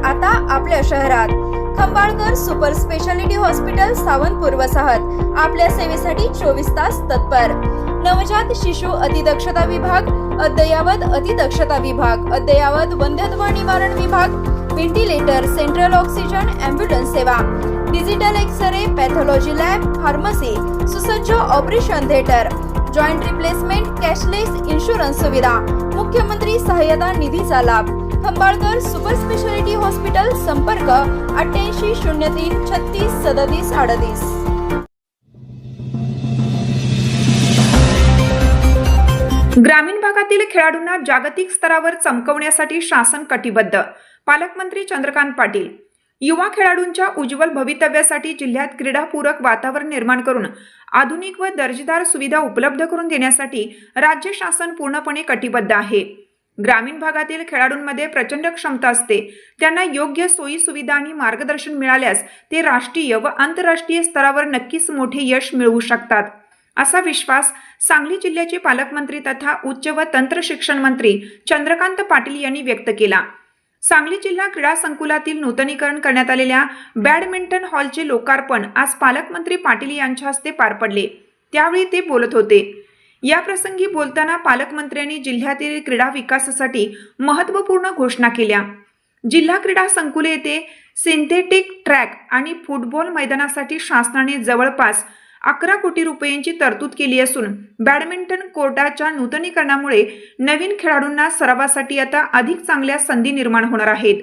आता आपल्या शहरात Khambalkar super speciality hospital Sawantpur वसाहत आपल्या सेवेसाठी 24 तास तत्पर। नवजात शिशु अतिदक्षता विभाग, अद्ययावत अतिदक्षता विभाग, अद्ययावत वंध्यत्व निवारण विभाग, व्हेंटिलेटर, सेंट्रल ऑक्सिजन, ॲम्ब्युलन्स सेवा, digital X-ray, pathology lab, pharmacy, सुसज्ज operation theatre, joint replacement, cashless insurance सुविधा, मुख्यमंत्री सहाय्यता निधीचा लाभ। खंबाळकर सुपर स्पेशालिटी हॉस्पिटल, संपर्क 8803 36 37 38। ग्रामीण भागातील खेळाडूंना जागतिक स्तरावर चमकवण्यासाठी शासन कटिबद्ध। पालकमंत्री चंद्रकांत पाटील। युवा खेळाडूंच्या उज्ज्वल भवितव्यासाठी जिल्ह्यात क्रीडापूरक वातावरण निर्माण करून आधुनिक व दर्जेदार सुविधा उपलब्ध करून देण्यासाठी राज्य शासन पूर्णपणे कटिबद्ध आहे। ग्रामीण भागातील खेळाडूंमध्ये प्रचंड क्षमता असते, त्यांना योग्य सोयी सुविधा आणि मार्गदर्शन मिळाल्यास ते राष्ट्रीय व आंतरराष्ट्रीय स्तरावर नक्कीच मोठे यश मिळवू शकतात, असा विश्वास सांगली जिल्ह्याचे पालकमंत्री तथा उच्च व तंत्र शिक्षण मंत्री चंद्रकांत पाटील यांनी व्यक्त केला। सांगली जिल्हा क्रीडा संकुलातील नूतनीकरण करण्यात आलेल्या बॅडमिंटन हॉलचे लोकार्पण आज पालकमंत्री पाटील यांच्या हस्ते पार पडले, त्यावेळी ते बोलत होते। या प्रसंगी बोलताना पालकमंत्र्यांनी जिल्ह्यातील क्रीडा विकासासाठी महत्त्वपूर्ण घोषणा केल्या। जिल्हा क्रीडा संकुल येथे सिंथेटिक ट्रॅक आणि फुटबॉल मैदानासाठी शासनाने जवळपास 11 कोटी रुपयांची तरतूद केली असून बॅडमिंटन कोर्टाच्या नूतनीकरणामुळे नवीन खेळाडूंना सरावासाठी आता अधिक चांगल्या संधी निर्माण होणार आहेत।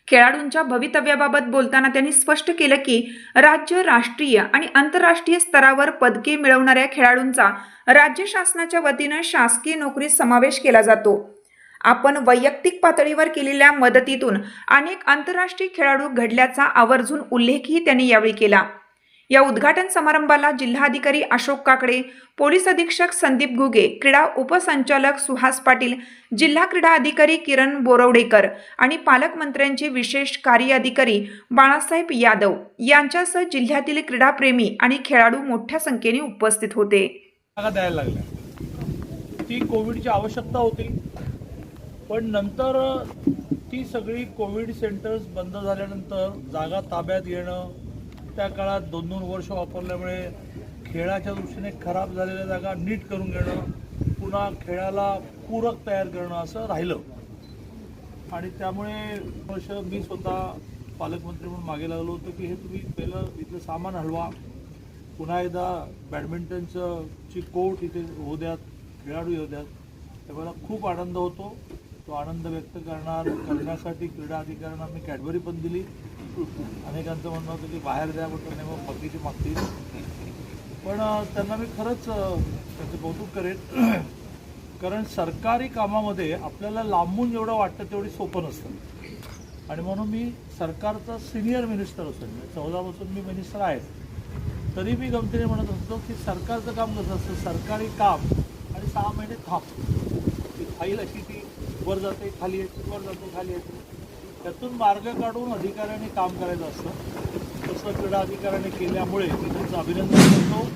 खेळाडूंच्या भवितव्याबाबत बोलताना त्यांनी स्पष्ट केलं की राज्य, राष्ट्रीय आणि आंतरराष्ट्रीय स्तरावर पदके मिळवणाऱ्या खेळाडूंचा राज्य शासनाच्या वतीनं शासकीय नोकरीत समावेश केला जातो। आपण वैयक्तिक पातळीवर केलेल्या मदतीतून अनेक आंतरराष्ट्रीय खेळाडू घडल्याचा आवर्जून उल्लेखही त्यांनी यावेळी केला। या उद्घाटन समारंभाला जिल्हाधिकारी अशोक काकडे, पोलीस अधीक्षक संदीप घुगे, क्रीडा उपसंचालक सुहास पाटील, जिल्हा क्रीडा अधिकारी किरण बोरवडेकर आणि पालकमंत्र्यांचे विशेष कार्य अधिकारी बाळासाहेब यादव यांच्यासह जिल्ह्यातील क्रीडाप्रेमी आणि खेळाडू मोठ्या संख्येने उपस्थित होते। द्यायला लागल्या ती कोविडची आवश्यकता होती, पण नंतर ती सगळी कोविड सेंटर्स बंद झाल्यानंतर जागा ताब्यात घेणं, त्या काळात 2-2 वर्ष वापरल्यामुळे खेळाच्या दृष्टीने खराब झालेल्या जागा नीट करून घेणं, पुन्हा खेळाला पूरक तयार करणं असं राहिलं। आणि त्यामुळे वर्ष मी स्वतः पालकमंत्री म्हणून मागे लागलो होतो की हे तुम्ही पहिलं इथलं सामान हलवा, पुन्हा एकदा बॅडमिंटनची कोर्ट इथे होऊ द्यात, खेळाडू येऊ द्यात। त्यावेळेला खूप आनंद होतो, तो आनंद व्यक्त करण्यासाठी क्रीडा अधिकाऱ्यांना मी कॅडबरी पण दिली। अनेकांचं म्हणणं होतं की बाहेर द्या, पण मग बगीची मागतील, पण त्यांना मी खरंच त्याचं कौतुक करेन, कारण सरकारी कामामध्ये आपल्याला लांबून जेवढं वाटतं तेवढी सोपं नसतं। आणि म्हणून मी सरकारचा सिनियर मिनिस्टर असून 14 पासून मी मिनिस्टर आहे, तरी मी गमतीने म्हणत असतो की सरकारचं काम कसं असतं, सरकारी काम आणि 6 महिने थांब, ती फाईल अशी ती वर जाते खाली येते, वर जाते खाली येते, त्यातून मार्ग काढून अधिकाऱ्यांनी काम करायचं असतं। तसं क्रीडा अधिकाऱ्याने केल्यामुळे मी त्यांचं अभिनंदन करतो।